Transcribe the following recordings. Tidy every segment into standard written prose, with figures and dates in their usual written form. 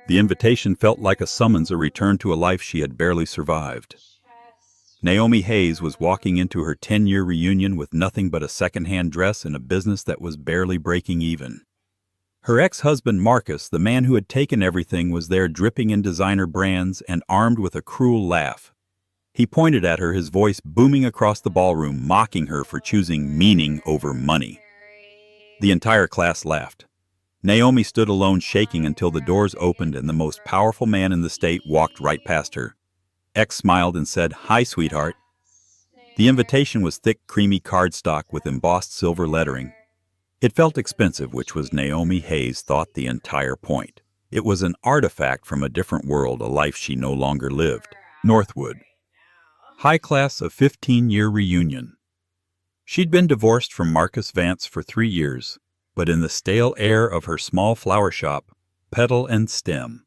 The invitation felt like a summons, a return to a life she had barely survived. Naomi Hayes was walking into her 10-year reunion with nothing but a second-hand dress and a business that was barely breaking even. Her ex-husband Marcus, the man who had taken everything, was there dripping in designer brands and armed with a cruel laugh. He pointed at her, his voice booming across the ballroom, mocking her for choosing meaning over money. The entire class laughed. Naomi stood alone, shaking until the doors opened and the most powerful man in the state walked right past her. X smiled and said, "Hi, sweetheart." The invitation was thick, creamy cardstock with embossed silver lettering. It felt expensive, which was, Naomi Hayes thought, the entire point. It was an artifact from a different world, a life she no longer lived. Northwood. High class of 15-year reunion. She'd been divorced from Marcus Vance for 3 years, but in the stale air of her small flower shop, petal and stem.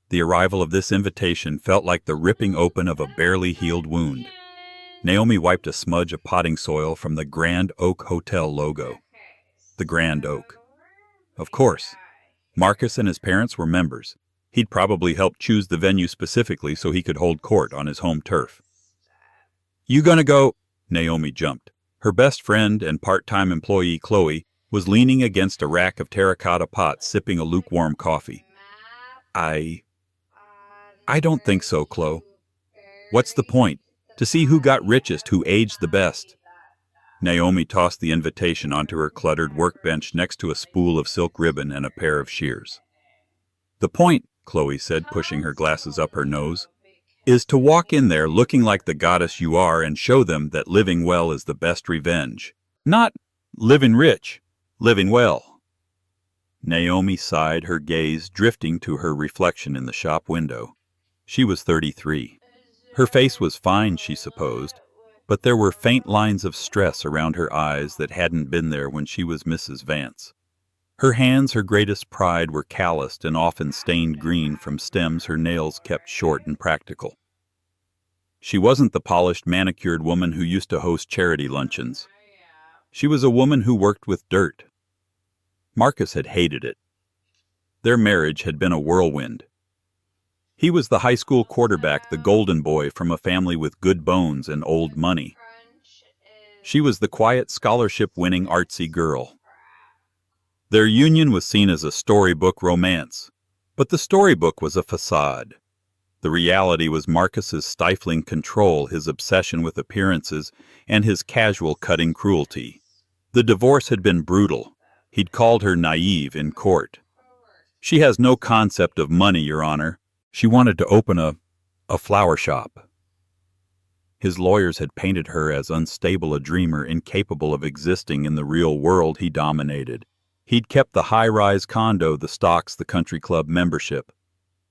The arrival of this invitation felt like the ripping open of a barely healed wound. Naomi wiped a smudge of potting soil from the Grand Oak Hotel logo. The Grand Oak. Of course. Marcus and his parents were members. He'd probably helped choose the venue specifically so he could hold court on his home turf. "You gonna go?" Naomi jumped. Her best friend and part-time employee, Chloe, was leaning against a rack of terracotta pots, sipping a lukewarm coffee. I don't think so, Chloe. What's the point? To see who got richest, who aged the best." Naomi tossed the invitation onto her cluttered workbench next to a spool of silk ribbon and a pair of shears. "The point," Chloe said, pushing her glasses up her nose, "is to walk in there looking like the goddess you are and show them that living well is the best revenge. Not living rich, living well." Naomi sighed, her gaze drifting to her reflection in the shop window. She was 33. Her face was fine, she supposed, but there were faint lines of stress around her eyes that hadn't been there when she was Mrs. Vance. Her hands, her greatest pride, were calloused and often stained green from stems her nails kept short and practical. She wasn't the polished, manicured woman who used to host charity luncheons. She was a woman who worked with dirt. Marcus had hated it. Their marriage had been a whirlwind. He was the high school quarterback, the golden boy from a family with good bones and old money. She was the quiet, scholarship-winning, artsy girl. Their union was seen as a storybook romance, but the storybook was a facade. The reality was Marcus's stifling control, his obsession with appearances, and his casual, cutting cruelty. The divorce had been brutal. He'd called her naive in court. "She has no concept of money, Your Honor. She wanted to open a flower shop." His lawyers had painted her as unstable, a dreamer incapable of existing in the real world he dominated. He'd kept the high-rise condo, the stocks, the country club membership.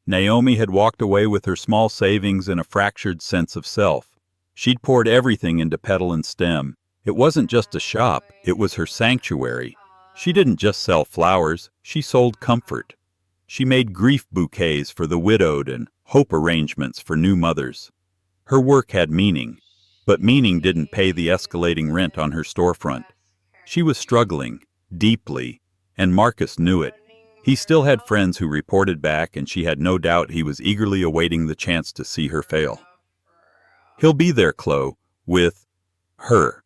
Naomi had walked away with her small savings and a fractured sense of self. She'd poured everything into petal and stem. It wasn't just a shop, it was her sanctuary. She didn't just sell flowers, she sold comfort. She made grief bouquets for the widowed and hope arrangements for new mothers. Her work had meaning, but meaning didn't pay the escalating rent on her storefront. She was struggling, deeply, and Marcus knew it. He still had friends who reported back, and she had no doubt he was eagerly awaiting the chance to see her fail. "He'll be there, Chloe, with her."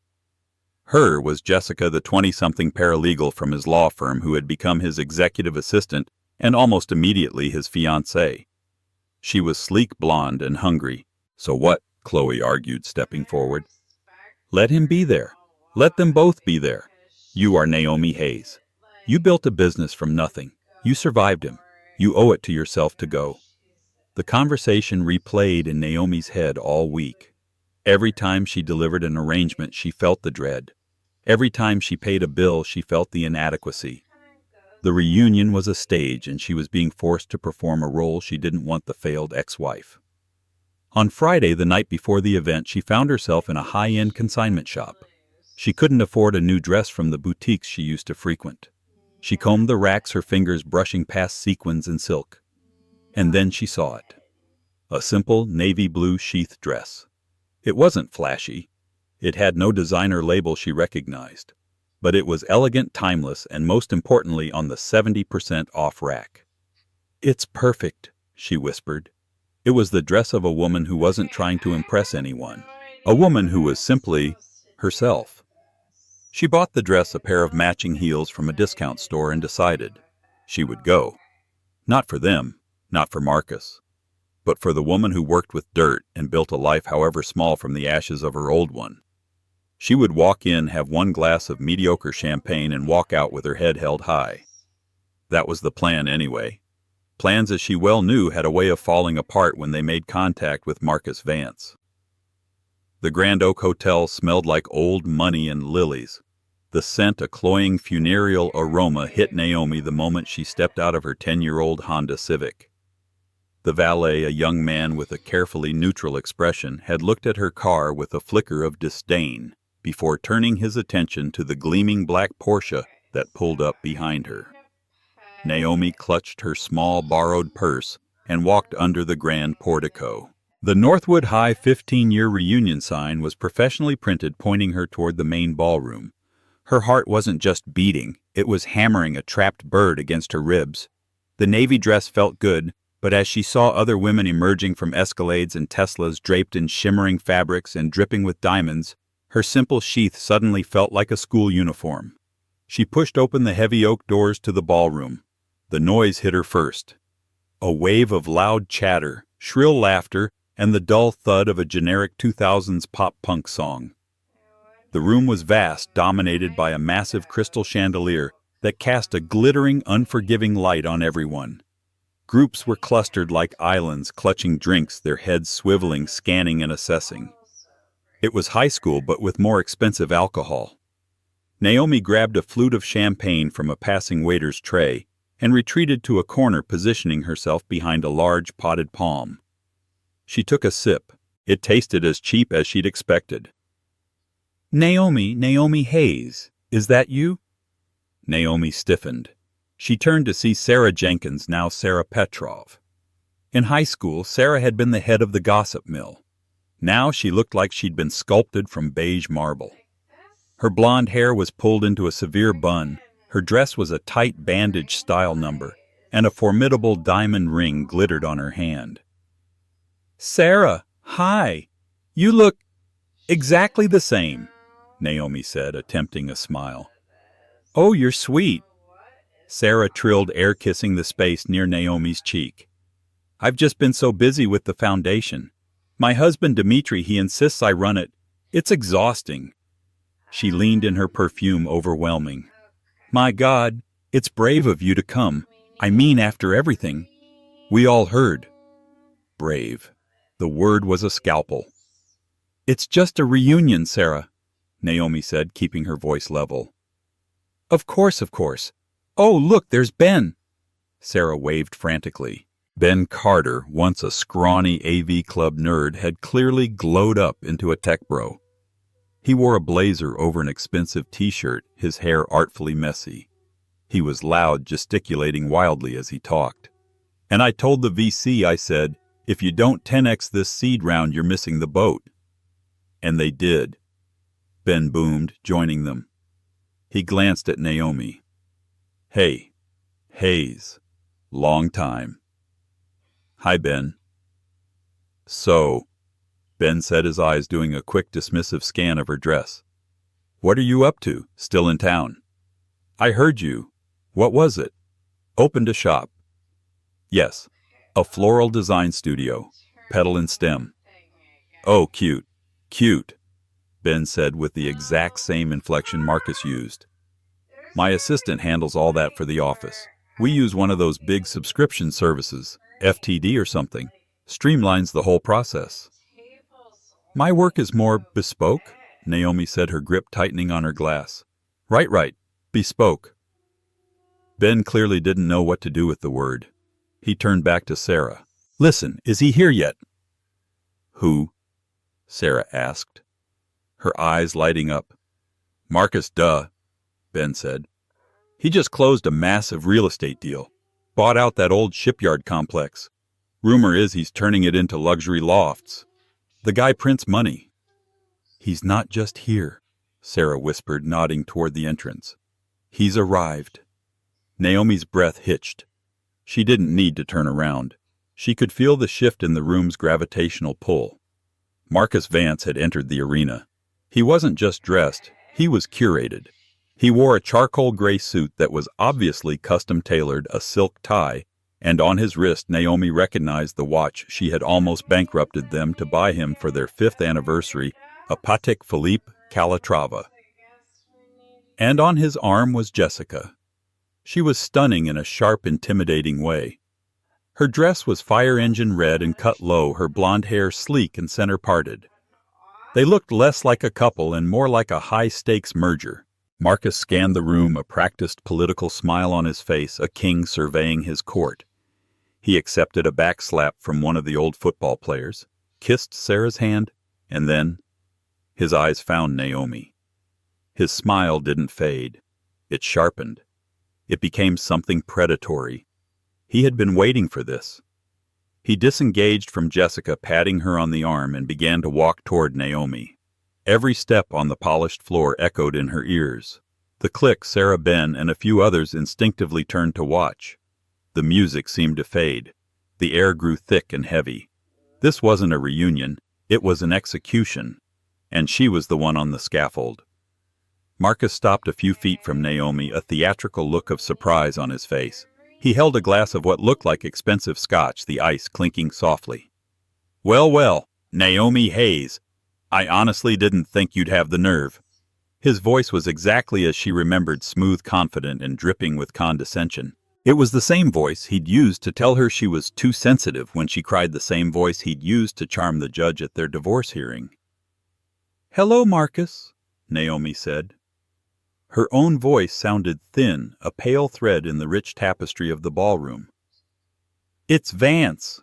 Her was Jessica, the 20-something paralegal from his law firm who had become his executive assistant and almost immediately his fiancée. She was sleek, blonde, and hungry. "So what?" Chloe argued, stepping forward. "Let him be there. Let them both be there. You are Naomi Hayes. You built a business from nothing. You survived him. You owe it to yourself to go." The conversation replayed in Naomi's head all week. Every time she delivered an arrangement, she felt the dread. Every time she paid a bill, she felt the inadequacy. The reunion was a stage, and she was being forced to perform a role she didn't want, the failed ex-wife. On Friday, the night before the event, she found herself in a high-end consignment shop. She couldn't afford a new dress from the boutiques she used to frequent. She combed the racks, her fingers brushing past sequins and silk. And then she saw it. A simple navy blue sheath dress. It wasn't flashy. It had no designer label she recognized. But it was elegant, timeless, and most importantly on the 70% off rack. It's perfect, she whispered. It was the dress of a woman who wasn't trying to impress anyone. A woman who was simply herself. She bought the dress a pair of matching heels from a discount store and decided she would go. Not for them, not for Marcus, but for the woman who worked with dirt and built a life however small from the ashes of her old one. She would walk in, have one glass of mediocre champagne, and walk out with her head held high. That was the plan anyway. Plans, as she well knew, had a way of falling apart when they made contact with Marcus Vance. The Grand Oak Hotel smelled like old money and lilies. The scent, a cloying funereal aroma, hit Naomi the moment she stepped out of her 10-year-old Honda Civic. The valet, a young man with a carefully neutral expression, had looked at her car with a flicker of disdain before turning his attention to the gleaming black Porsche that pulled up behind her. Naomi clutched her small borrowed purse and walked under the grand portico. The Northwood High 15-year reunion sign was professionally printed, pointing her toward the main ballroom. Her heart wasn't just beating, it was hammering a trapped bird against her ribs. The navy dress felt good, but as she saw other women emerging from Escalades and Teslas draped in shimmering fabrics and dripping with diamonds, her simple sheath suddenly felt like a school uniform. She pushed open the heavy oak doors to the ballroom. The noise hit her first. A wave of loud chatter, shrill laughter, and the dull thud of a generic 2000s pop-punk song. The room was vast, dominated by a massive crystal chandelier that cast a glittering, unforgiving light on everyone. Groups were clustered like islands, clutching drinks, their heads swiveling, scanning and assessing. It was high school, but with more expensive alcohol. Naomi grabbed a flute of champagne from a passing waiter's tray and retreated to a corner, positioning herself behind a large potted palm. She took a sip. It tasted as cheap as she'd expected. Naomi Hayes, is that you?" Naomi stiffened. She turned to see Sarah Jenkins, now Sarah Petrov. In high school, Sarah had been the head of the gossip mill. Now she looked like she'd been sculpted from beige marble. Her blonde hair was pulled into a severe bun, her dress was a tight bandage-style number, and a formidable diamond ring glittered on her hand. "Sarah, hi. You look exactly the same," Naomi said, attempting a smile. "Oh, you're sweet," Sarah trilled, air-kissing the space near Naomi's cheek. "I've just been so busy with the foundation. My husband Dmitri, he insists I run it. It's exhausting." She leaned in, her perfume overwhelming. "My God, it's brave of you to come. I mean, after everything. We all heard." Brave. The word was a scalpel. "It's just a reunion, Sarah," Naomi said, keeping her voice level. Of course. Oh, look, there's Ben." Sarah waved frantically. Ben Carter, once a scrawny AV Club nerd, had clearly glowed up into a tech bro. He wore a blazer over an expensive t-shirt, his hair artfully messy. He was loud, gesticulating wildly as he talked. "And I told the VC, I said, if you don't 10x this seed round, you're missing the boat." And they did. Ben boomed, joining them. He glanced at Naomi. "Hey, Hayes. Long time." "Hi, Ben." "So," Ben said, his eyes doing a quick dismissive scan of her dress. "What are you up to? Still in town?" "I heard you. What was it?" "Opened a shop." "Yes, a floral design studio. Petal and stem." "Oh, cute. Cute," Ben said with the exact same inflection Marcus used. "My assistant handles all that for the office. We use one of those big subscription services, FTD or something. Streamlines the whole process." "My work is more bespoke," Naomi said, her grip tightening on her glass. Right. Bespoke." Ben clearly didn't know what to do with the word. He turned back to Sarah. "Listen, is he here yet?" "Who?" Sarah asked, her eyes lighting up. "Marcus, duh," Ben said. "He just closed a massive real estate deal. Bought out that old shipyard complex. Rumor is he's turning it into luxury lofts. The guy prints money." "He's not just here," Sarah whispered, nodding toward the entrance. "He's arrived." Naomi's breath hitched. She didn't need to turn around. She could feel the shift in the room's gravitational pull. Marcus Vance had entered the arena. He wasn't just dressed, he was curated. He wore a charcoal gray suit that was obviously custom-tailored, a silk tie, and on his wrist Naomi recognized the watch she had almost bankrupted them to buy him for their 5th anniversary, a Patek Philippe Calatrava. And on his arm was Jessica. She was stunning in a sharp, intimidating way. Her dress was fire engine red and cut low, her blonde hair sleek and center-parted. They looked less like a couple and more like a high-stakes merger. Marcus scanned the room, a practiced political smile on his face, a king surveying his court. He accepted a back slap from one of the old football players, kissed Sarah's hand, and then his eyes found Naomi. His smile didn't fade. It sharpened. It became something predatory. He had been waiting for this. He disengaged from Jessica, patting her on the arm, and began to walk toward Naomi. Every step on the polished floor echoed in her ears. The clique Sarah, Ben, and a few others instinctively turned to watch. The music seemed to fade. The air grew thick and heavy. This wasn't a reunion, it was an execution, and she was the one on the scaffold. Marcus stopped a few feet from Naomi, a theatrical look of surprise on his face. He held a glass of what looked like expensive scotch, the ice clinking softly. "Well, well, Naomi Hayes, I honestly didn't think you'd have the nerve." His voice was exactly as she remembered, smooth, confident, and dripping with condescension. It was the same voice he'd used to tell her she was too sensitive when she cried, the same voice he'd used to charm the judge at their divorce hearing. "Hello, Marcus," Naomi said. Her own voice sounded thin, a pale thread in the rich tapestry of the ballroom. "It's Vance,"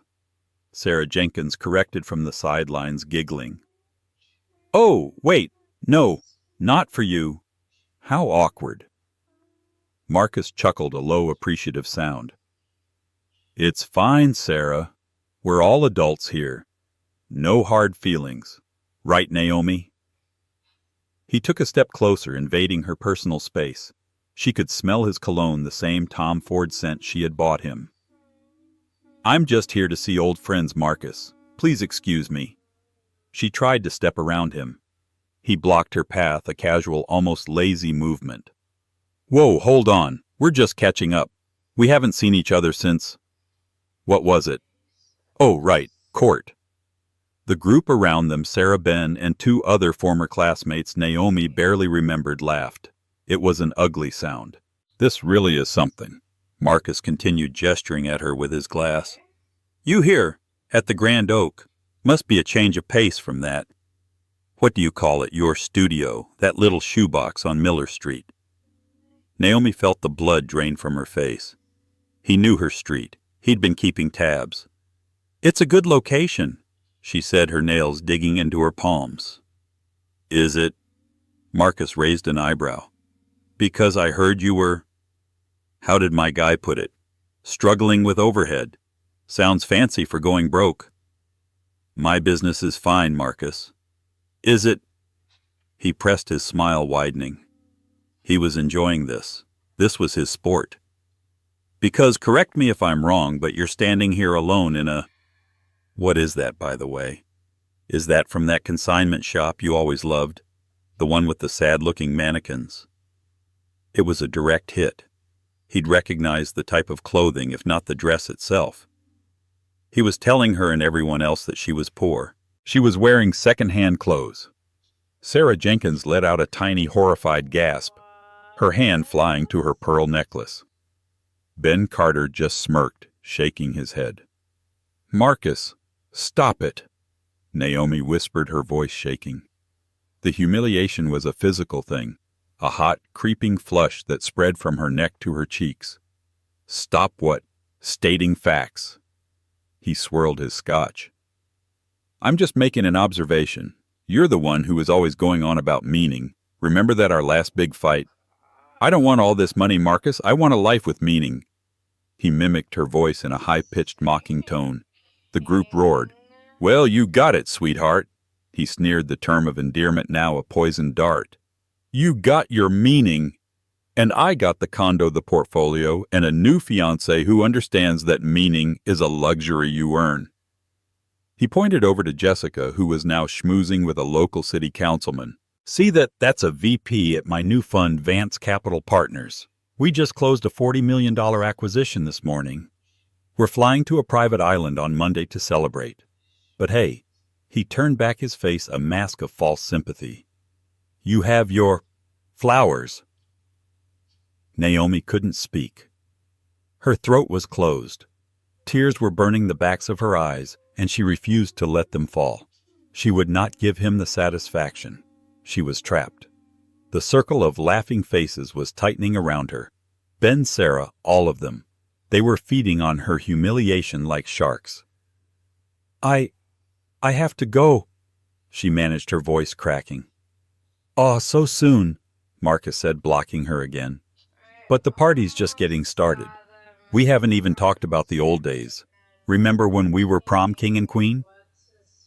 Sarah Jenkins corrected from the sidelines, giggling. "Oh, wait, no, not for you. How awkward." Marcus chuckled, a low, appreciative sound. "It's fine, Sarah. We're all adults here. No hard feelings. Right, Naomi?" He took a step closer, invading her personal space. She could smell his cologne, the same Tom Ford scent she had bought him. "I'm just here to see old friends, Marcus. Please excuse me." She tried to step around him. He blocked her path, a casual, almost lazy movement. "Whoa, hold on. We're just catching up. We haven't seen each other since—" What was it? Oh, right, court. The group around them, Sarah, Ben, and 2 other former classmates Naomi barely remembered, laughed. It was an ugly sound. "This really is something." Marcus continued, gesturing at her with his glass. "You here, at the Grand Oak. Must be a change of pace from that. What do you call it, your studio, that little shoebox on Miller Street?" Naomi felt the blood drain from her face. He knew her street. He'd been keeping tabs. "It's a good location," she said, her nails digging into her palms. "Is it?" Marcus raised an eyebrow. "Because I heard you were—" How did my guy put it? "Struggling with overhead. Sounds fancy for going broke." "My business is fine, Marcus." "Is it?" He pressed, his smile widening. He was enjoying this. This was his sport. "Because, correct me if I'm wrong, but you're standing here alone in a—" What is that, by the way? Is that from that consignment shop you always loved? The one with the sad-looking mannequins? It was a direct hit. He'd recognized the type of clothing, if not the dress itself. He was telling her and everyone else that she was poor. She was wearing second-hand clothes. Sarah Jenkins let out a tiny, horrified gasp, her hand flying to her pearl necklace. Ben Carter just smirked, shaking his head. "Marcus, stop it," Naomi whispered, her voice shaking. The humiliation was a physical thing, a hot, creeping flush that spread from her neck to her cheeks. "Stop what? Stating facts." He swirled his scotch. "I'm just making an observation. You're the one who is always going on about meaning. Remember that our last big fight? I don't want all this money, Marcus. I want a life with meaning." He mimicked her voice in a high-pitched, mocking tone. The group roared. "Well, you got it, sweetheart." He sneered, the term of endearment now a poisoned dart. "You got your meaning." And I got the condo, the portfolio, and a new fiancé who understands that meaning is a luxury you earn. He pointed over to Jessica, who was now schmoozing with a local city councilman. See that's a VP at my new fund, Vance Capital Partners. We just closed a $40 million acquisition this morning. We're flying to a private island on Monday to celebrate. But hey, he turned back his face, a mask of false sympathy. You have your flowers. Naomi couldn't speak. Her throat was closed. Tears were burning the backs of her eyes, and she refused to let them fall. She would not give him the satisfaction. She was trapped. The circle of laughing faces was tightening around her. Ben, Sarah, all of them. They were feeding on her humiliation like sharks. I have to go, she managed, her voice cracking. "Aw, so soon," Marcus said, blocking her again. "But the party's just getting started. We haven't even talked about the old days. Remember when we were prom king and queen?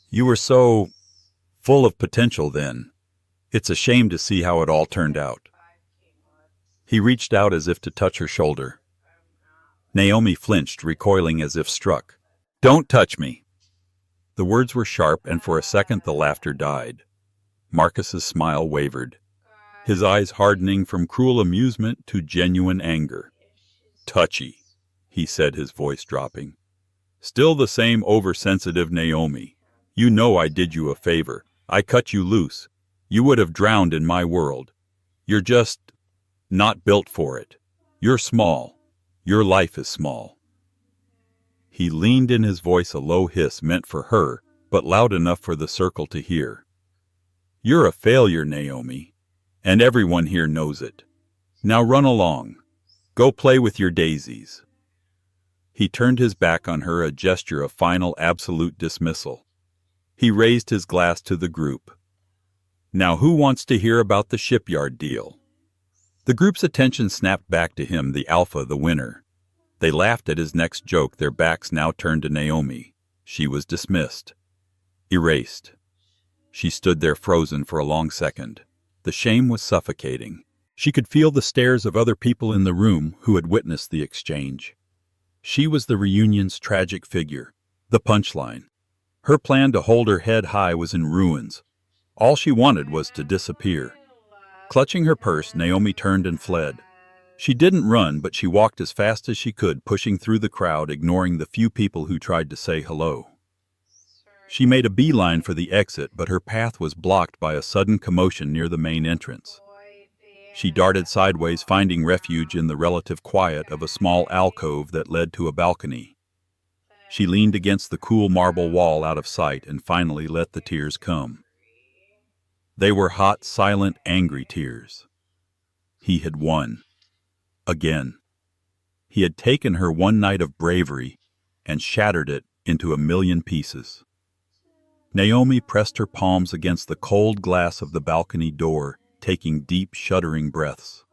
You were so full of potential then. It's a shame to see how it all turned out." He reached out as if to touch her shoulder. Naomi flinched, recoiling as if struck. "Don't touch me." The words were sharp, and for a second the laughter died. Marcus's smile wavered, his eyes hardening from cruel amusement to genuine anger. "Touchy," he said, his voice dropping. "Still the same oversensitive Naomi. You know I did you a favor. I cut you loose. You would have drowned in my world. You're just not built for it. You're small. Your life is small." He leaned in, his voice a low hiss meant for her, but loud enough for the circle to hear. "You're a failure, Naomi, and everyone here knows it. Now run along. Go play with your daisies." He turned his back on her, a gesture of final, absolute dismissal. He raised his glass to the group. "Now who wants to hear about the shipyard deal?" The group's attention snapped back to him, the alpha, the winner. They laughed at his next joke, their backs now turned to Naomi. She was dismissed. Erased. She stood there frozen for a long second. The shame was suffocating. She could feel the stares of other people in the room who had witnessed the exchange. She was the reunion's tragic figure, the punchline. Her plan to hold her head high was in ruins. All she wanted was to disappear. Clutching her purse, Naomi turned and fled. She didn't run, but she walked as fast as she could, pushing through the crowd, ignoring the few people who tried to say hello. She made a beeline for the exit, but her path was blocked by a sudden commotion near the main entrance. She darted sideways, finding refuge in the relative quiet of a small alcove that led to a balcony. She leaned against the cool marble wall out of sight and finally let the tears come. They were hot, silent, angry tears. He had won. Again. He had taken her one night of bravery and shattered it into a million pieces. Naomi pressed her palms against the cold glass of the balcony door, taking deep, shuddering breaths.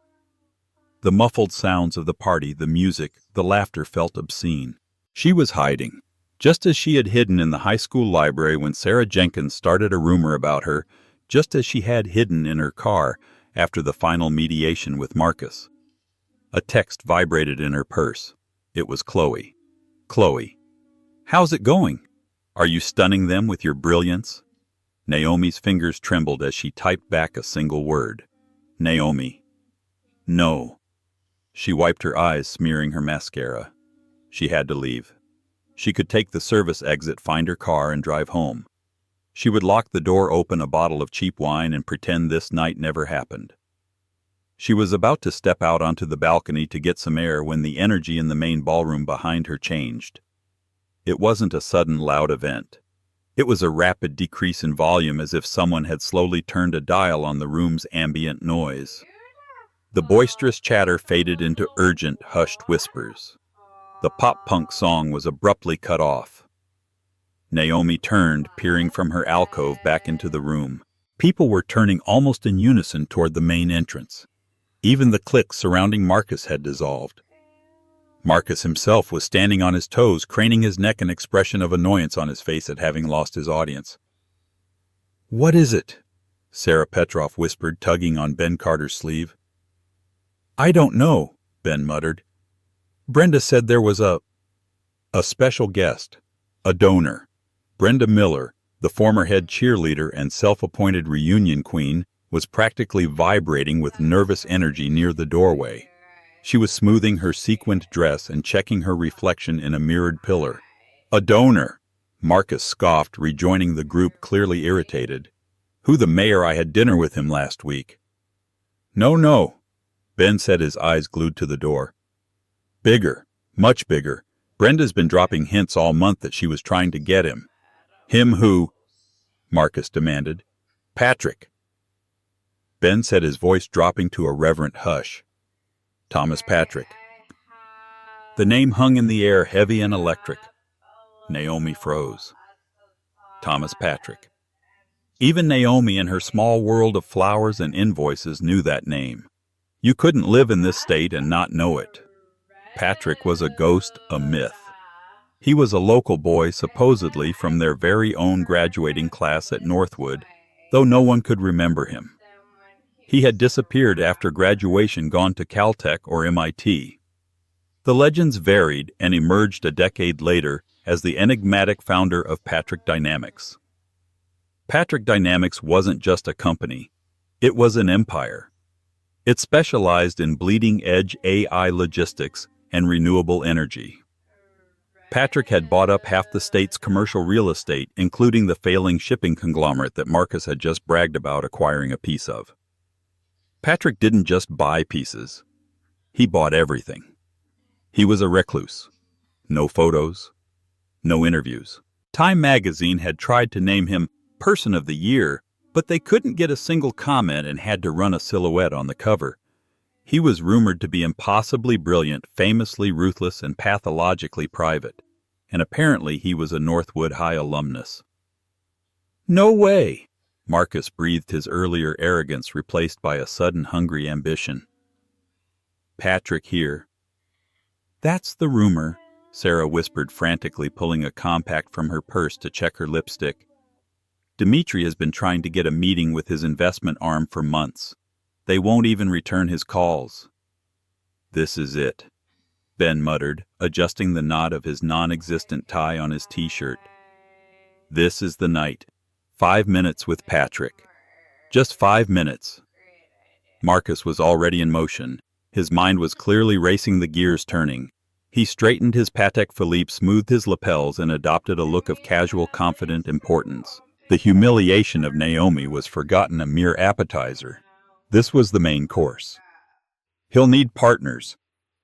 The muffled sounds of the party, the music, the laughter felt obscene. She was hiding, just as she had hidden in the high school library when Sarah Jenkins started a rumor about her, just as she had hidden in her car after the final mediation with Marcus. A text vibrated in her purse. It was Chloe. "Chloe, how's it going? Are you stunning them with your brilliance?" Naomi's fingers trembled as she typed back a single word. "Naomi." "No." She wiped her eyes, smearing her mascara. She had to leave. She could take the service exit, find her car, and drive home. She would lock the door, open a bottle of cheap wine, and pretend this night never happened. She was about to step out onto the balcony to get some air when the energy in the main ballroom behind her changed. It wasn't a sudden, loud event. It was a rapid decrease in volume, as if someone had slowly turned a dial on the room's ambient noise. The boisterous chatter faded into urgent, hushed whispers. The pop-punk song was abruptly cut off. Naomi turned, peering from her alcove back into the room. People were turning almost in unison toward the main entrance. Even the clique surrounding Marcus had dissolved. Marcus himself was standing on his toes, craning his neck, an expression of annoyance on his face at having lost his audience. "What is it?" Sarah Petrov whispered, tugging on Ben Carter's sleeve. I don't know, Ben muttered. Brenda said there was a special guest, a donor. Brenda Miller, the former head cheerleader and self-appointed reunion queen, was practically vibrating with nervous energy near the doorway. She was smoothing her sequined dress and checking her reflection in a mirrored pillar. A donor, Marcus scoffed, rejoining the group clearly irritated. Who the mayor? I had dinner with him last week. No, Ben said, his eyes glued to the door. Bigger, much bigger. Brenda's been dropping hints all month that she was trying to get him. Him who? Marcus demanded. Patrick. Ben said, his voice dropping to a reverent hush. Thomas Patrick. The name hung in the air, heavy and electric. Naomi froze. Thomas Patrick. Even Naomi, in her small world of flowers and invoices, knew that name. You couldn't live in this state and not know it. Patrick was a ghost, a myth. He was a local boy, supposedly from their very own graduating class at Northwood, though no one could remember him. He had disappeared after graduation, gone to Caltech or MIT. The legends varied and emerged a decade later as the enigmatic founder of Patrick Dynamics. Patrick Dynamics wasn't just a company. It was an empire. It specialized in bleeding-edge AI logistics and renewable energy. Patrick had bought up half the state's commercial real estate, including the failing shipping conglomerate that Marcus had just bragged about acquiring a piece of. Patrick didn't just buy pieces. He bought everything. He was a recluse. No photos. No interviews. Time magazine had tried to name him Person of the Year, but they couldn't get a single comment and had to run a silhouette on the cover. He was rumored to be impossibly brilliant, famously ruthless, and pathologically private. And apparently he was a Northwood High alumnus. No way! Marcus breathed, his earlier arrogance replaced by a sudden hungry ambition. Patrick here. That's the rumor, Sarah whispered frantically, pulling a compact from her purse to check her lipstick. Dimitri has been trying to get a meeting with his investment arm for months. They won't even return his calls. This is it, Ben muttered, adjusting the knot of his non-existent tie on his t-shirt. This is the night. 5 minutes with Patrick. Just 5 minutes. Marcus was already in motion. His mind was clearly racing, the gears turning. He straightened his Patek Philippe, smoothed his lapels, and adopted a look of casual, confident importance. The humiliation of Naomi was forgotten, a mere appetizer. This was the main course. He'll need partners,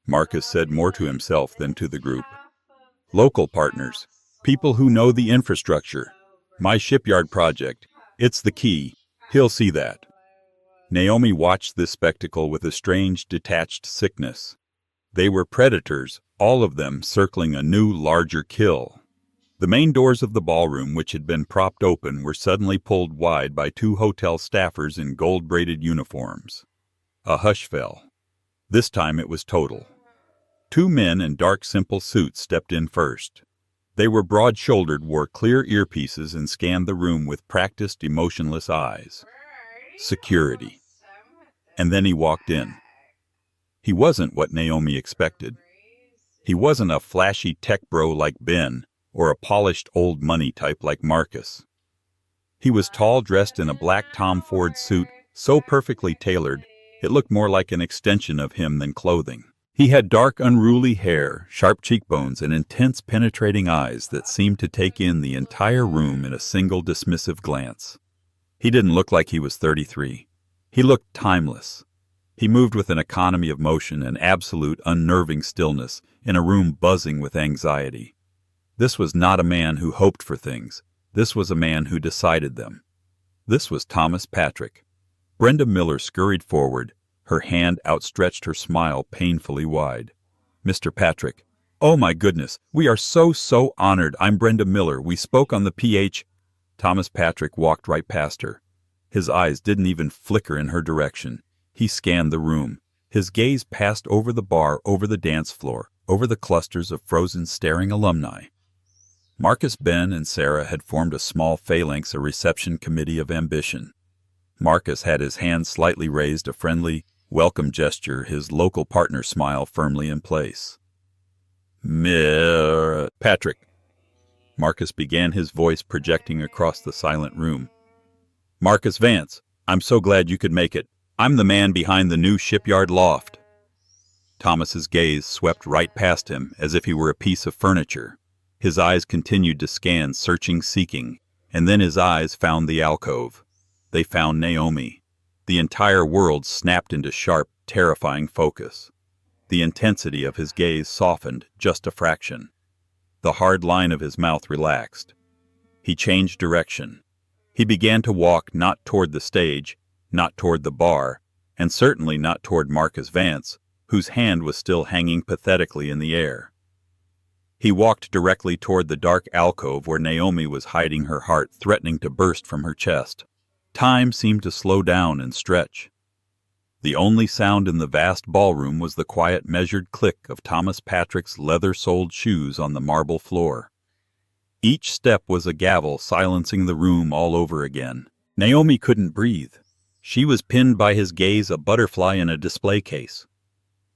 Marcus said, more to himself than to the group. Local partners, people who know the infrastructure. My shipyard project, it's the key. He'll see that. Naomi watched this spectacle with a strange, detached sickness. They were predators, all of them circling a new, larger kill. The main doors of the ballroom, which had been propped open, were suddenly pulled wide by 2 hotel staffers in gold-braided uniforms. A hush fell. This time it was total. 2 men in dark, simple suits stepped in first. They were broad-shouldered, wore clear earpieces, and scanned the room with practiced, emotionless eyes. Security. And then he walked in. He wasn't what Naomi expected. He wasn't a flashy tech bro like Ben, or a polished old money type like Marcus. He was tall, dressed in a black Tom Ford suit, so perfectly tailored, it looked more like an extension of him than clothing. He had dark, unruly hair, sharp cheekbones, and intense, penetrating eyes that seemed to take in the entire room in a single dismissive glance. He didn't look like he was 33. He looked timeless. He moved with an economy of motion and absolute, unnerving stillness in a room buzzing with anxiety. This was not a man who hoped for things. This was a man who decided them. This was Thomas Patrick. Brenda Miller scurried forward, her hand outstretched, her smile painfully wide. Mr. Patrick, oh my goodness, we are so honored. I'm Brenda Miller. We spoke on the PH. Thomas Patrick walked right past her. His eyes didn't even flicker in her direction. He scanned the room. His gaze passed over the bar, over the dance floor, over the clusters of frozen, staring alumni. Marcus, Ben, and Sarah had formed a small phalanx, a reception committee of ambition. Marcus had his hand slightly raised, a friendly, welcome gesture, his local partner's smile firmly in place. Patrick. Marcus began, his voice projecting across the silent room. Marcus Vance, I'm so glad you could make it. I'm the man behind the new shipyard loft. Thomas's gaze swept right past him as if he were a piece of furniture. His eyes continued to scan, searching, seeking, and then his eyes found the alcove. They found Naomi. The entire world snapped into sharp, terrifying focus. The intensity of his gaze softened just a fraction. The hard line of his mouth relaxed. He changed direction. He began to walk not toward the stage, not toward the bar, and certainly not toward Marcus Vance, whose hand was still hanging pathetically in the air. He walked directly toward the dark alcove where Naomi was hiding, her heart threatening to burst from her chest. Time seemed to slow down and stretch. The only sound in the vast ballroom was the quiet, measured click of Thomas Patrick's leather-soled shoes on the marble floor. Each step was a gavel silencing the room all over again. Naomi couldn't breathe. She was pinned by his gaze, a butterfly in a display case.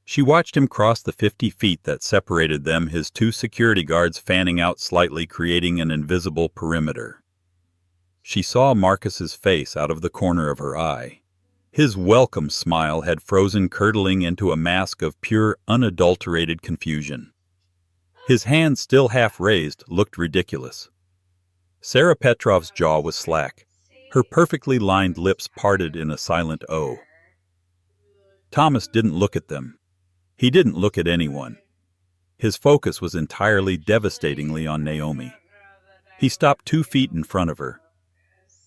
She watched him cross the 50 feet that separated them, his two security guards fanning out slightly, creating an invisible perimeter. She saw Marcus's face out of the corner of her eye. His welcome smile had frozen, curdling into a mask of pure, unadulterated confusion. His hand, still half raised, looked ridiculous. Sarah Petrov's jaw was slack. Her perfectly lined lips parted in a silent O. Thomas didn't look at them. He didn't look at anyone. His focus was entirely, devastatingly on Naomi. He stopped 2 feet in front of her.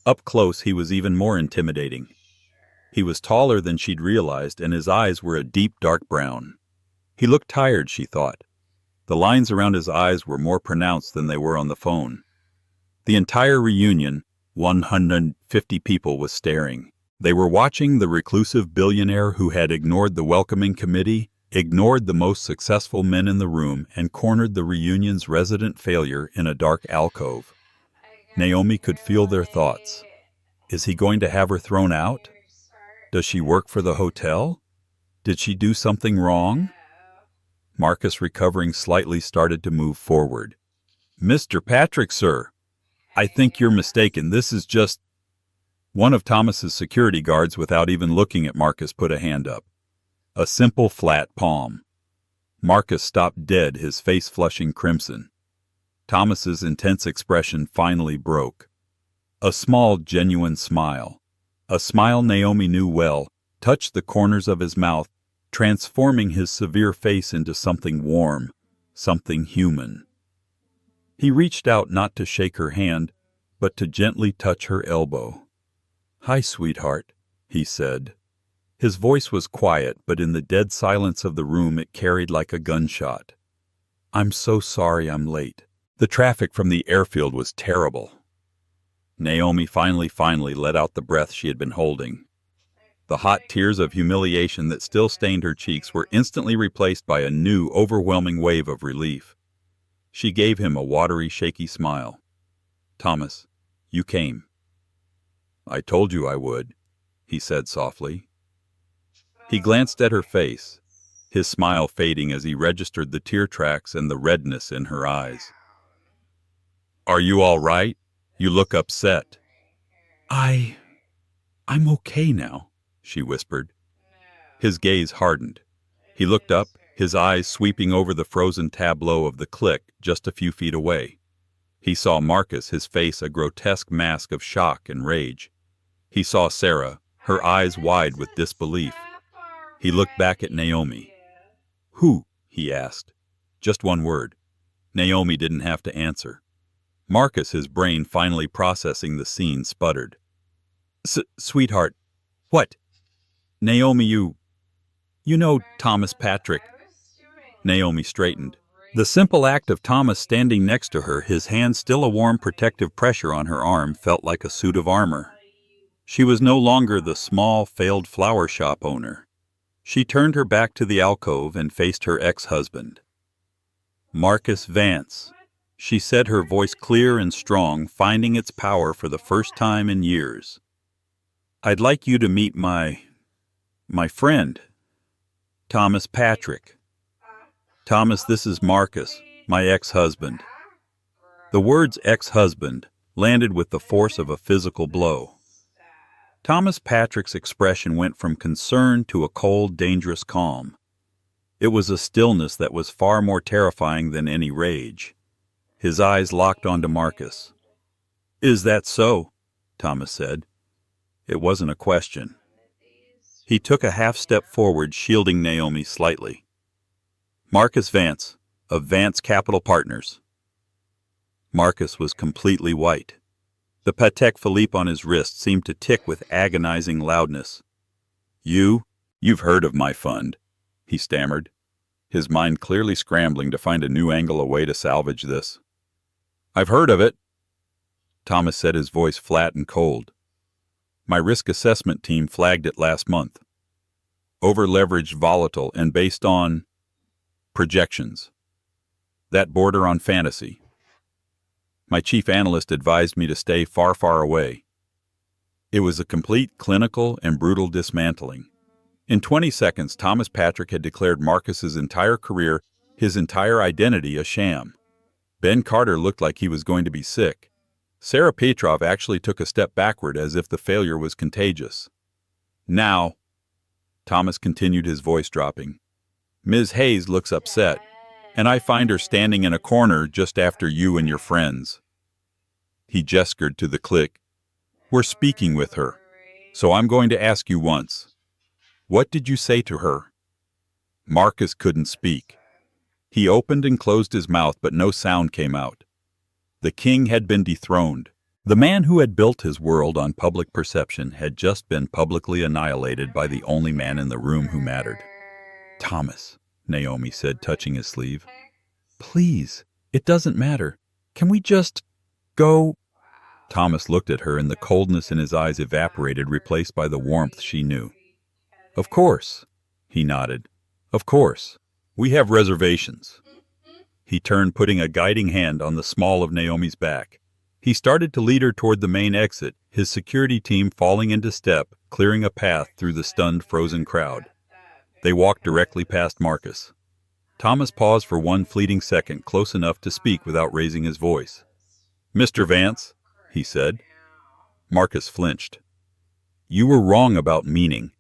Up close, he was even more intimidating. He was taller than she'd realized, and his eyes were a deep, dark brown. He looked tired, she thought. The lines around his eyes were more pronounced than they were on the phone. The entire reunion, 150 people, was staring. They were watching the reclusive billionaire who had ignored the welcoming committee, ignored the most successful men in the room, and cornered the reunion's resident failure in a dark alcove. Naomi could feel their thoughts. Is he going to have her thrown out? Does she work for the hotel? Did she do something wrong? Marcus, recovering slightly, started to move forward. Mr. Patrick, sir, I think you're mistaken. This is just... One of Thomas's security guards, without even looking at Marcus, put a hand up. A simple, flat palm. Marcus stopped dead, his face flushing crimson. Thomas's intense expression finally broke. A small, genuine smile. A smile Naomi knew well, touched the corners of his mouth, transforming his severe face into something warm, something human. He reached out, not to shake her hand, but to gently touch her elbow. "Hi, sweetheart," he said. His voice was quiet, but in the dead silence of the room it carried like a gunshot. "I'm so sorry I'm late. The traffic from the airfield was terrible." Naomi finally let out the breath she had been holding. The hot tears of humiliation that still stained her cheeks were instantly replaced by a new, overwhelming wave of relief. She gave him a watery, shaky smile. "Thomas, you came." "I told you I would," he said softly. He glanced at her face, his smile fading as he registered the tear tracks and the redness in her eyes. "Are you all right? You look upset." I'm okay now," she whispered. His gaze hardened. He looked up, his eyes sweeping over the frozen tableau of the clique just a few feet away. He saw Marcus, his face a grotesque mask of shock and rage. He saw Sarah, her eyes wide with disbelief. He looked back at Naomi. "Who?" he asked. Just one word. Naomi didn't have to answer. Marcus, his brain finally processing the scene, sputtered. Sweetheart, what? Naomi, you know Thomas Patrick." Naomi straightened. The simple act of Thomas standing next to her, his hand still a warm protective pressure on her arm, felt like a suit of armor. She was no longer the small, failed flower shop owner. She turned her back to the alcove and faced her ex-husband. "Marcus Vance," she said, her voice clear and strong, finding its power for the first time in years. "I'd like you to meet my My friend. Thomas Patrick. Thomas, this is Marcus, my ex-husband. The words ex-husband landed with the force of a physical blow. Thomas Patrick's expression went from concern to a cold, dangerous calm. It was a stillness that was far more terrifying than any rage. His eyes locked onto Marcus. "Is that so?" Thomas said. It wasn't a question. He took a half-step forward, shielding Naomi slightly. "Marcus Vance, of Vance Capital Partners." Marcus was completely white. The Patek Philippe on his wrist seemed to tick with agonizing loudness. You've heard of my fund," he stammered, his mind clearly scrambling to find a new angle, a way to salvage this. "I've heard of it," Thomas said, his voice flat and cold. "My risk assessment team flagged it last month. Over-leveraged, volatile, and based on projections that border on fantasy. My chief analyst advised me to stay far, far away. It was a complete clinical and brutal dismantling. In 20 seconds, Thomas Patrick had declared Marcus's entire career, his entire identity, a sham. Ben Carter looked like he was going to be sick. Sarah Petrov actually took a step backward, as if the failure was contagious. "Now," Thomas continued, his voice dropping, "Ms. Hayes looks upset, and I find her standing in a corner just after you and your friends." He gestured to the clique. "We're speaking with her, so I'm going to ask you once. What did you say to her?" Marcus couldn't speak. He opened and closed his mouth, but no sound came out. The king had been dethroned. The man who had built his world on public perception had just been publicly annihilated by the only man in the room who mattered. "Thomas," Naomi said, touching his sleeve. "Please, it doesn't matter. Can we just go?" Thomas looked at her, and the coldness in his eyes evaporated, replaced by the warmth she knew. "Of course," he nodded. "Of course. We have reservations." He turned, putting a guiding hand on the small of Naomi's back. He started to lead her toward the main exit, his security team falling into step, clearing a path through the stunned, frozen crowd. They walked directly past Marcus. Thomas paused for one fleeting second, close enough to speak without raising his voice. "Mr. Vance," he said. Marcus flinched. "You were wrong about meaning.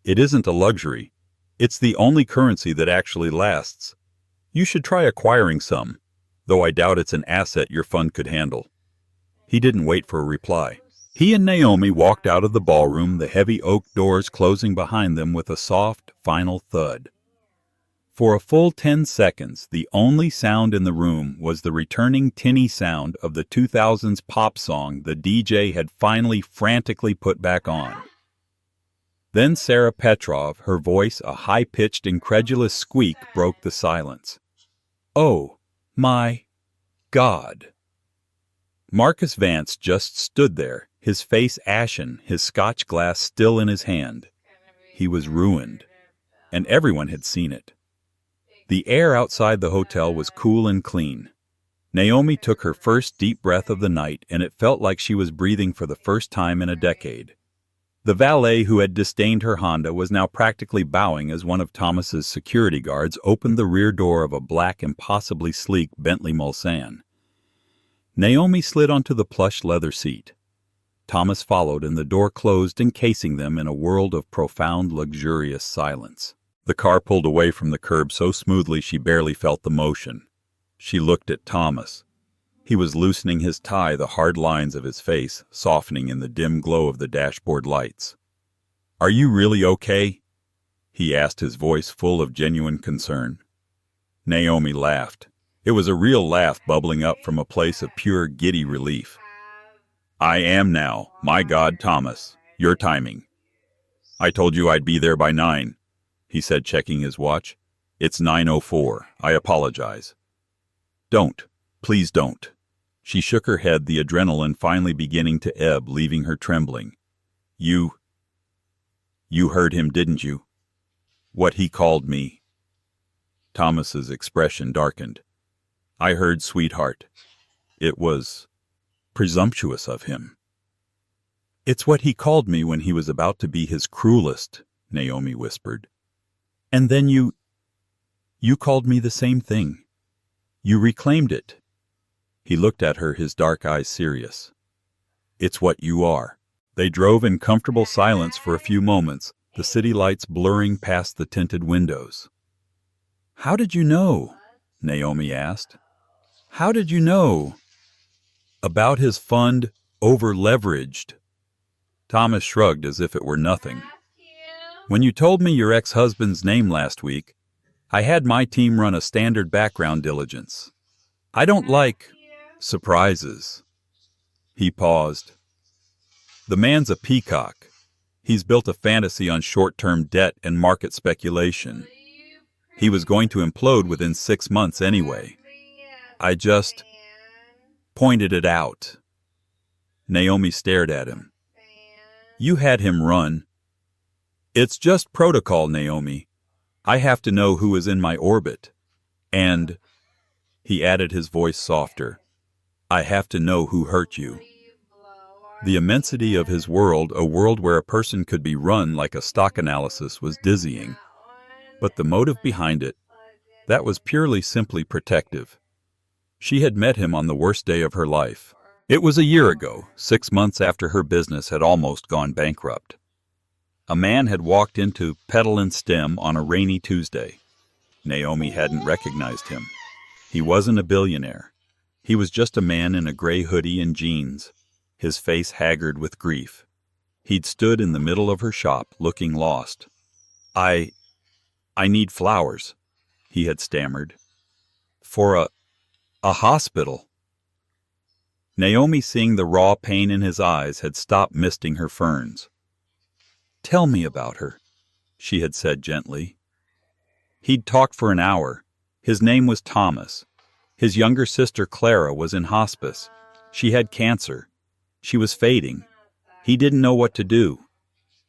It isn't a luxury. It's the only currency that actually lasts. You should try acquiring some, though I doubt it's an asset your fund could handle." He didn't wait for a reply. He and Naomi walked out of the ballroom, the heavy oak doors closing behind them with a soft, final thud. For a full 10 seconds, the only sound in the room was the returning tinny sound of the 2000s pop song the DJ had finally frantically put back on. Then Sarah Petrov, her voice a high-pitched, incredulous squeak, broke the silence. "Oh, my God." Marcus Vance just stood there, his face ashen, his scotch glass still in his hand. He was ruined, and everyone had seen it. The air outside the hotel was cool and clean. Naomi took her first deep breath of the night, and it felt like she was breathing for the first time in a decade. The valet who had disdained her Honda was now practically bowing as one of Thomas's security guards opened the rear door of a black, impossibly sleek Bentley Mulsanne. Naomi slid onto the plush leather seat. Thomas followed, and the door closed, encasing them in a world of profound, luxurious silence. The car pulled away from the curb so smoothly she barely felt the motion. She looked at Thomas. He was loosening his tie, the hard lines of his face softening in the dim glow of the dashboard lights. "Are you really okay?" he asked, his voice full of genuine concern. Naomi laughed. It was a real laugh bubbling up from a place of pure, giddy relief. "I am now. My God, Thomas. Your timing. I told you I'd be there by 9, he said, checking his watch. "It's 9:04. I apologize." "Don't. Please don't." She shook her head, the adrenaline finally beginning to ebb, leaving her trembling. You heard him, didn't you? What he called me." Thomas's expression darkened. "I heard, sweetheart. It was presumptuous of him." "It's what he called me when he was about to be his cruelest," Naomi whispered. And then you called me the same thing. You reclaimed it. He looked at her, his dark eyes serious. It's what you are. They drove in comfortable silence for a few moments, the city lights blurring past the tinted windows. How did you know? Naomi asked. How did you know? About his fund, over-leveraged. Thomas shrugged as if it were nothing. When you told me your ex-husband's name last week, I had my team run a standard background diligence. I don't like surprises. He paused. The man's a peacock. He's built a fantasy on short-term debt and market speculation. He was going to implode within 6 months anyway. I just pointed it out. Naomi stared at him. You had him run. It's just protocol, Naomi. I have to know who is in my orbit. And, he added, his voice softer, I have to know who hurt you. The immensity of his world, a world where a person could be run like a stock analysis, was dizzying. But the motive behind it, that was purely simply protective. She had met him on the worst day of her life. It was a year ago, 6 months after her business had almost gone bankrupt. A man had walked into Petal and Stem on a rainy Tuesday. Naomi hadn't recognized him. He wasn't a billionaire. He was just a man in a gray hoodie and jeans, his face haggard with grief. He'd stood in the middle of her shop, looking lost. I need flowers, he had stammered. For a hospital. Naomi, seeing the raw pain in his eyes, had stopped misting her ferns. Tell me about her, she had said gently. He'd talked for an hour. His name was Thomas. His younger sister Clara was in hospice. She had cancer. She was fading. He didn't know what to do.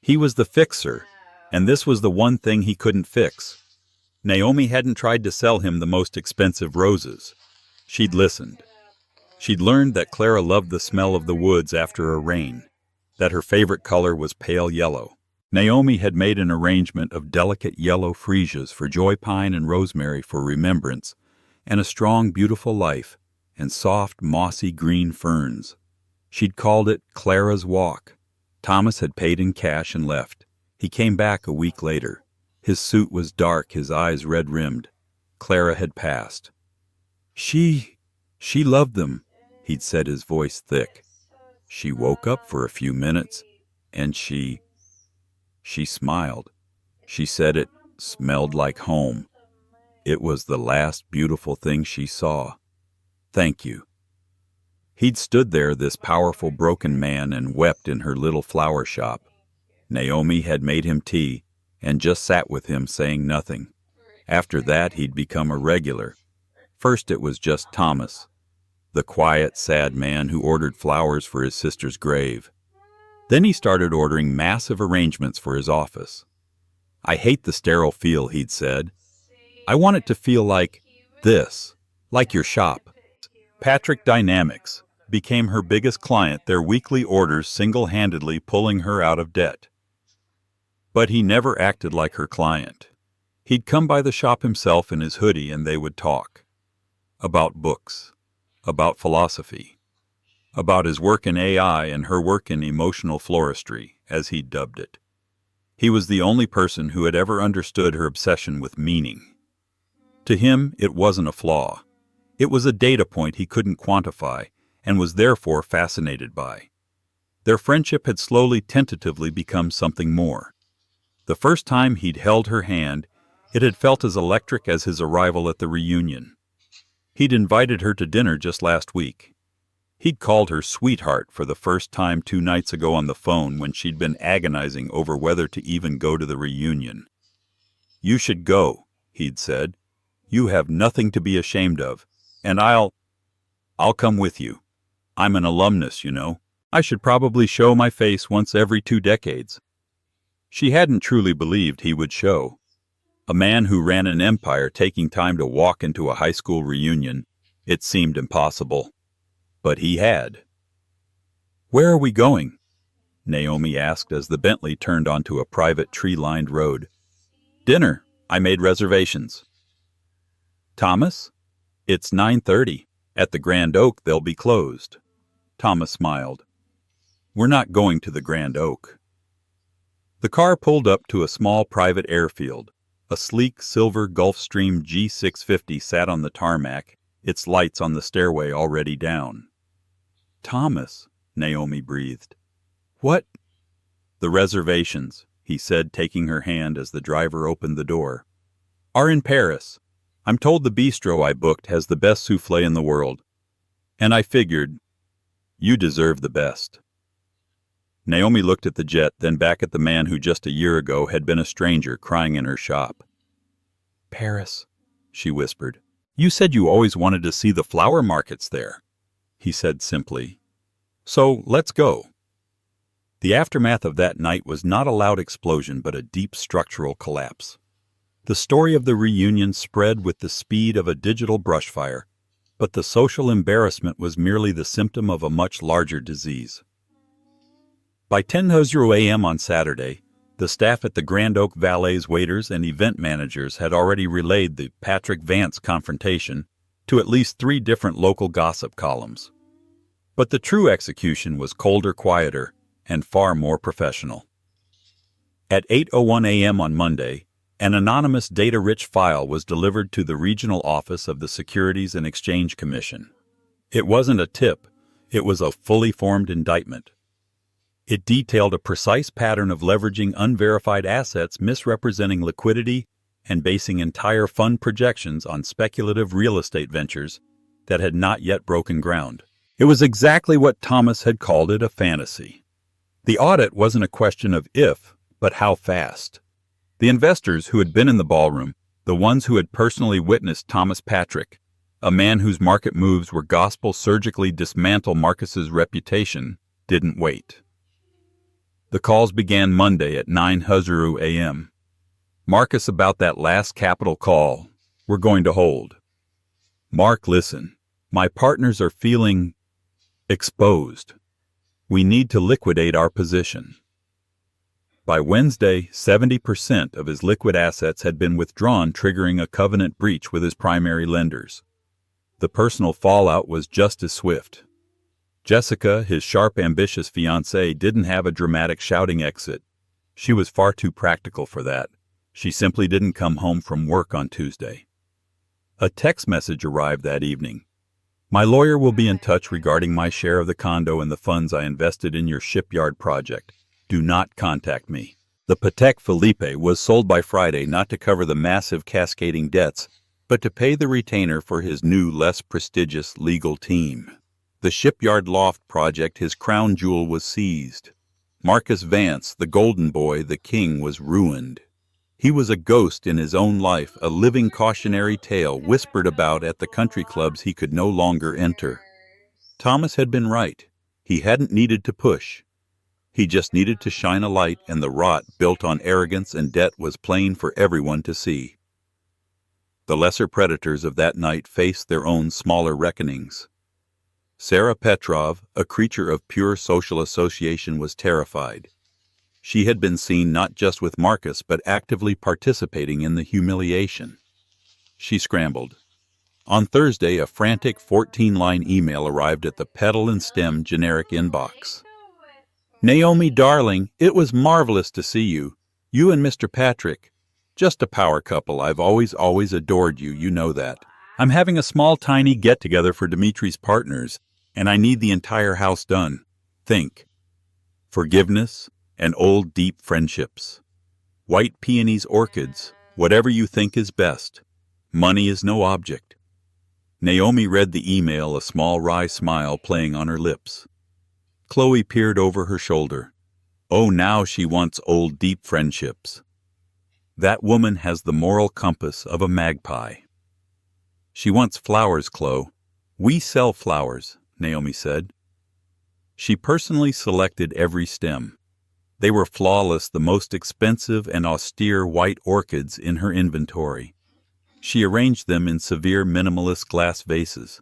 He was the fixer, and this was the one thing he couldn't fix. Naomi hadn't tried to sell him the most expensive roses. She'd listened. She'd learned that Clara loved the smell of the woods after a rain, that her favorite color was pale yellow. Naomi had made an arrangement of delicate yellow freesias for joy pine and rosemary for remembrance, and a strong, beautiful life, and soft, mossy green ferns. She'd called it Clara's Walk. Thomas had paid in cash and left. He came back a week later. His suit was dark, his eyes red-rimmed. Clara had passed. She loved them, he'd said, his voice thick. She woke up for a few minutes, and she smiled. She said it smelled like home. It was the last beautiful thing she saw. Thank you. He'd stood there, this powerful broken man, and wept in her little flower shop. Naomi had made him tea and just sat with him, saying nothing. After that, he'd become a regular. First it was just Thomas, the quiet, sad man who ordered flowers for his sister's grave. Then he started ordering massive arrangements for his office. I hate the sterile feel, he'd said. I want it to feel like this, like your shop. Patrick Dynamics became her biggest client, their weekly orders single-handedly pulling her out of debt. But he never acted like her client. He'd come by the shop himself in his hoodie and they would talk. About books, about philosophy, about his work in AI and her work in emotional floristry, as he dubbed it. He was the only person who had ever understood her obsession with meaning. To him, it wasn't a flaw. It was a data point he couldn't quantify and was therefore fascinated by. Their friendship had slowly, tentatively become something more. The first time he'd held her hand, it had felt as electric as his arrival at the reunion. He'd invited her to dinner just last week. He'd called her sweetheart for the first time 2 nights ago on the phone when she'd been agonizing over whether to even go to the reunion. You should go, he'd said. You have nothing to be ashamed of, and I'll come with you. I'm an alumnus, you know. I should probably show my face once every 2 decades. She hadn't truly believed he would show. A man who ran an empire taking time to walk into a high school reunion, it seemed impossible. But he had. Where are we going? Naomi asked as the Bentley turned onto a private tree-lined road. Dinner. I made reservations. Thomas? It's 9:30. At the Grand Oak, they'll be closed. Thomas smiled. We're not going to the Grand Oak. The car pulled up to a small private airfield. A sleek silver Gulfstream G650 sat on the tarmac, its lights on the stairway already down. Thomas, Naomi breathed. What? The reservations, he said, taking her hand as the driver opened the door, are in Paris. I'm told the bistro I booked has the best soufflé in the world. And I figured, you deserve the best. Naomi looked at the jet, then back at the man who just a year ago had been a stranger crying in her shop. Paris, she whispered. You said you always wanted to see the flower markets there, he said simply. So, let's go. The aftermath of that night was not a loud explosion but a deep structural collapse. The story of the reunion spread with the speed of a digital brushfire, but the social embarrassment was merely the symptom of a much larger disease. By 10:00 a.m. on Saturday, the staff at the Grand Oak valets, waiters, and event managers had already relayed the Patrick Vance confrontation to at least 3 different local gossip columns. But the true execution was colder, quieter, and far more professional. At 8:01 a.m. on Monday, an anonymous data-rich file was delivered to the regional office of the Securities and Exchange Commission. It wasn't a tip, it was a fully formed indictment. It detailed a precise pattern of leveraging unverified assets, misrepresenting liquidity, and basing entire fund projections on speculative real estate ventures that had not yet broken ground. It was exactly what Thomas had called it, a fantasy. The audit wasn't a question of if, but how fast. The investors who had been in the ballroom, the ones who had personally witnessed Thomas Patrick, a man whose market moves were gospel, surgically dismantle Marcus's reputation, didn't wait. The calls began Monday at 9:00 a.m. Marcus, about that last capital call, we're going to hold. Mark, listen, my partners are feeling exposed. We need to liquidate our position. By Wednesday, 70% of his liquid assets had been withdrawn, triggering a covenant breach with his primary lenders. The personal fallout was just as swift. Jessica, his sharp, ambitious fiancée, didn't have a dramatic shouting exit. She was far too practical for that. She simply didn't come home from work on Tuesday. A text message arrived that evening. My lawyer will be in touch regarding my share of the condo and the funds I invested in your shipyard project. Do not contact me. The Patek Philippe was sold by Friday not to cover the massive cascading debts, but to pay the retainer for his new, less prestigious legal team. The shipyard loft project, his crown jewel, was seized. Marcus Vance, the golden boy, the king, was ruined. He was a ghost in his own life, a living cautionary tale whispered about at the country clubs he could no longer enter. Thomas had been right. He hadn't needed to push. He just needed to shine a light, and the rot built on arrogance and debt was plain for everyone to see. The lesser predators of that night faced their own smaller reckonings. Sarah Petrov, a creature of pure social association, was terrified. She had been seen not just with Marcus, but actively participating in the humiliation. She scrambled. On Thursday, a frantic 14-line email arrived at the Petal and Stem generic inbox. Naomi, darling, it was marvelous to see you. You and Mr. Patrick. Just a power couple. I've always adored you, you know that. I'm having a small, tiny get-together for Dimitri's partners, and I need the entire house done. Think. Forgiveness and old, deep friendships. White peonies, orchids, whatever you think is best. Money is no object. Naomi read the email, a small wry smile playing on her lips. Chloe peered over her shoulder. Oh, now she wants old, deep friendships. That woman has the moral compass of a magpie. She wants flowers, Chloe. We sell flowers, Naomi said. She personally selected every stem. They were flawless, the most expensive and austere white orchids in her inventory. She arranged them in severe minimalist glass vases.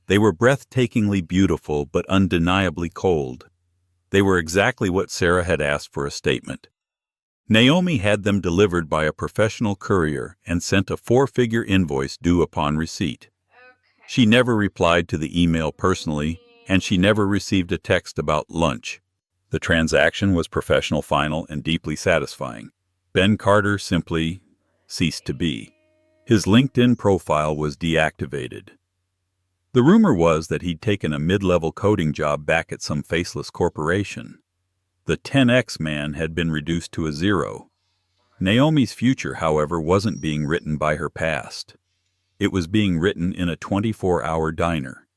They were breathtakingly beautiful but undeniably cold. They were exactly what Sarah had asked for a statement. Naomi had them delivered by a professional courier and sent a 4-figure invoice due upon receipt. She never replied to the email personally, and she never received a text about lunch. The transaction was professional, final, and deeply satisfying. Ben Carter simply ceased to be. His LinkedIn profile was deactivated. The rumor was that he'd taken a mid-level coding job back at some faceless corporation. The 10X man had been reduced to a 0. Naomi's future, however, wasn't being written by her past. It was being written in a 24-hour diner.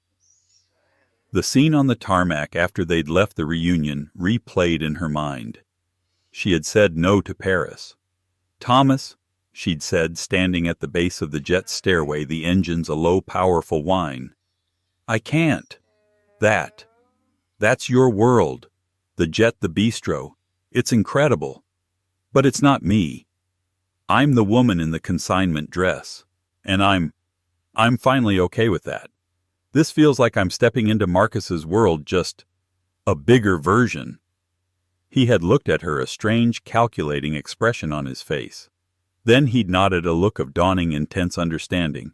The scene on the tarmac after they'd left the reunion replayed in her mind. She had said no to Paris. "Thomas," she'd said, standing at the base of the jet stairway, the engines a low, powerful whine. "I can't. That's your world. The jet, the bistro. It's incredible. But it's not me. I'm the woman in the consignment dress. And I'm finally okay with that. This feels like I'm stepping into Marcus's world, just a bigger version." He had looked at her, a strange, calculating expression on his face. Then he'd nodded, a look of dawning, intense understanding.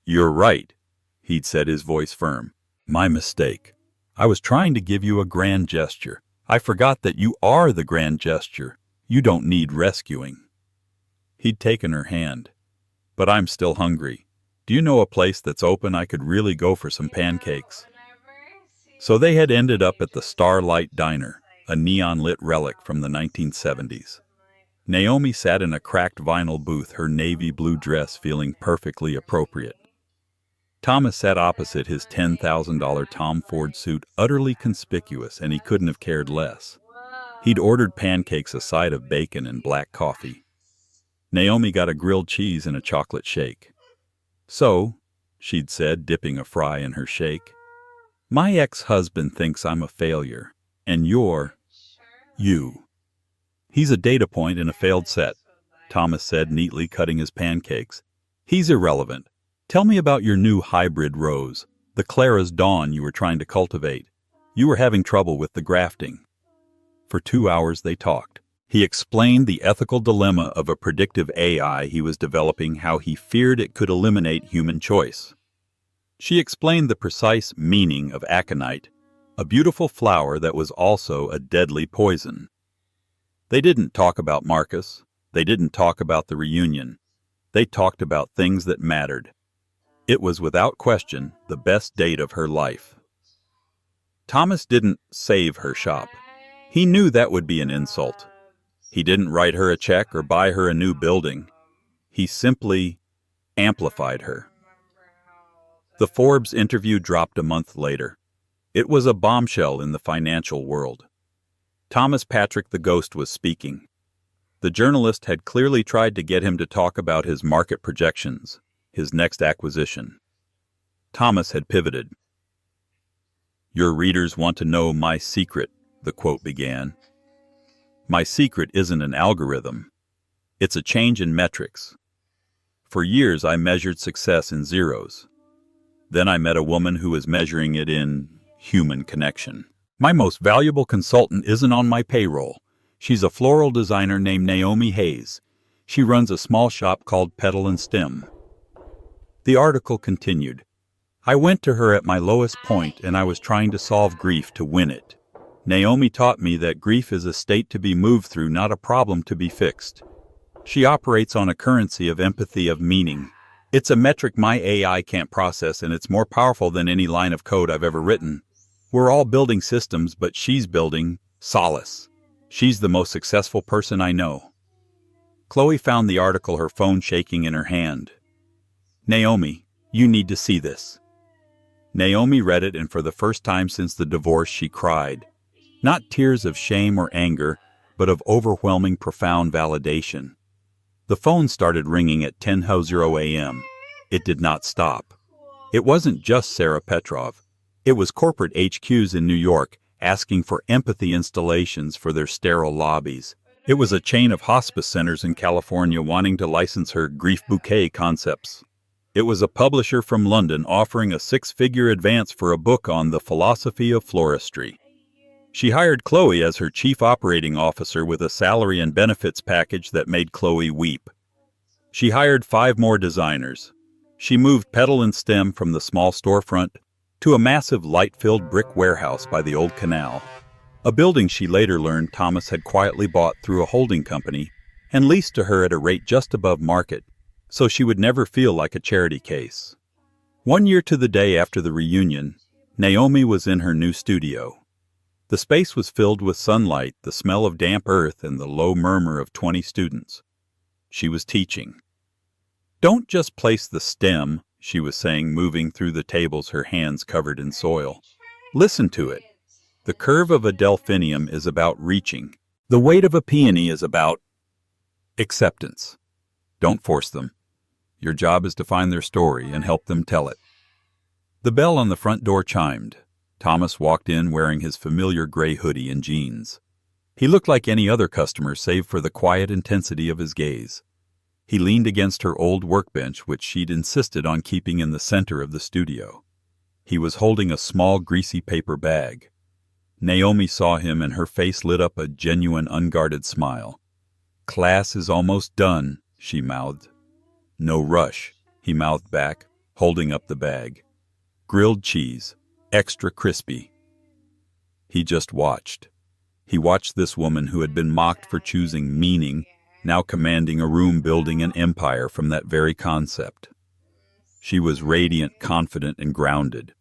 "You're right," he'd said, his voice firm. "My mistake. I was trying to give you a grand gesture. I forgot that you are the grand gesture. You don't need rescuing." He'd taken her hand. "But I'm still hungry. Do you know a place that's open? I could really go for some pancakes." So they had ended up at the Starlight Diner, a neon-lit relic from the 1970s. Naomi sat in a cracked vinyl booth, her navy blue dress feeling perfectly appropriate. Thomas sat opposite, his $10,000 Tom Ford suit utterly conspicuous, and he couldn't have cared less. He'd ordered pancakes, a side of bacon, and black coffee. Naomi got a grilled cheese and a chocolate shake. "So," she'd said, dipping a fry in her shake, "my ex-husband thinks I'm a failure, and you're you." "He's a data point in a failed set," Thomas said, neatly cutting his pancakes. "He's irrelevant. Tell me about your new hybrid rose, the Clara's Dawn you were trying to cultivate. You were having trouble with the grafting." For 2 hours they talked. He explained the ethical dilemma of a predictive AI he was developing, how he feared it could eliminate human choice. She explained the precise meaning of aconite, a beautiful flower that was also a deadly poison. They didn't talk about Marcus. They didn't talk about the reunion. They talked about things that mattered. It was without question the best date of her life. Thomas didn't save her shop. He knew that would be an insult. He didn't write her a check or buy her a new building. He simply amplified her. The Forbes interview dropped a month later. It was a bombshell in the financial world. Thomas Patrick the Ghost was speaking. The journalist had clearly tried to get him to talk about his market projections, his next acquisition. Thomas had pivoted. "Your readers want to know my secret," the quote began. "My secret isn't an algorithm. It's a change in metrics. For years I measured success in zeros. Then I met a woman who was measuring it in human connection. My most valuable consultant isn't on my payroll. She's a floral designer named Naomi Hayes. She runs a small shop called Petal and Stem." The article continued. "I went to her at my lowest point, and I was trying to solve grief to win it. Naomi taught me that grief is a state to be moved through, not a problem to be fixed. She operates on a currency of empathy, of meaning. It's a metric my AI can't process, and it's more powerful than any line of code I've ever written. We're all building systems, but she's building solace. She's the most successful person I know." Chloe found the article, her phone shaking in her hand. "Naomi, you need to see this." Naomi read it, and for the first time since the divorce she cried. Not tears of shame or anger, but of overwhelming, profound validation. The phone started ringing at 10:00 a.m. It did not stop. It wasn't just Sarah Petrov. It was corporate HQs in New York asking for empathy installations for their sterile lobbies. It was a chain of hospice centers in California wanting to license her grief bouquet concepts. It was a publisher from London offering a 6-figure advance for a book on the philosophy of floristry. She hired Chloe as her chief operating officer with a salary and benefits package that made Chloe weep. She hired 5 more designers. She moved Petal and Stem from the small storefront to a massive light-filled brick warehouse by the old canal, a building she later learned Thomas had quietly bought through a holding company and leased to her at a rate just above market, so she would never feel like a charity case. 1 year to the day after the reunion, Naomi was in her new studio. The space was filled with sunlight, the smell of damp earth, and the low murmur of 20 students. She was teaching. "Don't just place the stem," she was saying, moving through the tables, her hands covered in soil. "Listen to it. The curve of a delphinium is about reaching. The weight of a peony is about acceptance. Don't force them. Your job is to find their story and help them tell it." The bell on the front door chimed. Thomas walked in wearing his familiar gray hoodie and jeans. He looked like any other customer save for the quiet intensity of his gaze. He leaned against her old workbench, which she'd insisted on keeping in the center of the studio. He was holding a small, greasy paper bag. Naomi saw him and her face lit up a genuine, unguarded smile. "Class is almost done," she mouthed. "No rush," he mouthed back, holding up the bag. "Grilled cheese. Extra crispy." He just watched. He watched this woman who had been mocked for choosing meaning, now commanding a room, building an empire from that very concept. She was radiant, confident, and grounded.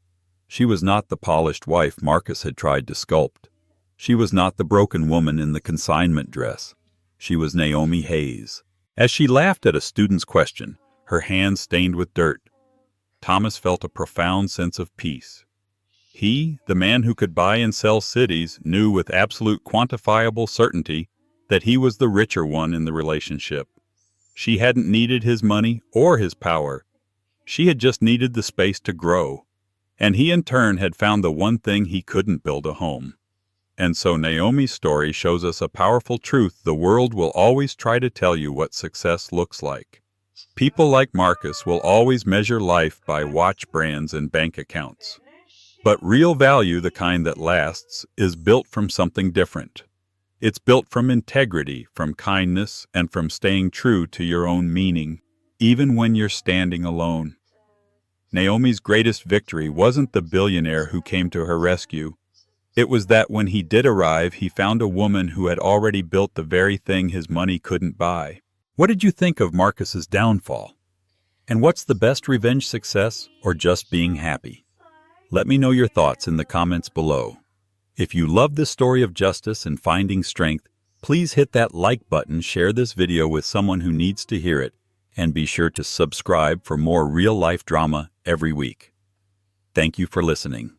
She was not the polished wife Marcus had tried to sculpt. She was not the broken woman in the consignment dress. She was Naomi Hayes. As she laughed at a student's question, her hands stained with dirt, Thomas felt a profound sense of peace. He, the man who could buy and sell cities, knew with absolute quantifiable certainty that he was the richer one in the relationship. She hadn't needed his money or his power. She had just needed the space to grow. And he in turn had found the one thing he couldn't build a home. And so Naomi's story shows us a powerful truth: the world will always try to tell you what success looks like. People like Marcus will always measure life by watch brands and bank accounts. But real value, the kind that lasts, is built from something different. It's built from integrity, from kindness, and from staying true to your own meaning, even when you're standing alone. Naomi's greatest victory wasn't the billionaire who came to her rescue. It was that when he did arrive, he found a woman who had already built the very thing his money couldn't buy. What did you think of Marcus's downfall? And what's the best revenge, success, or just being happy? Let me know your thoughts in the comments below. If you love this story of justice and finding strength, please hit that like button, share this video with someone who needs to hear it, and be sure to subscribe for more real-life drama every week. Thank you for listening.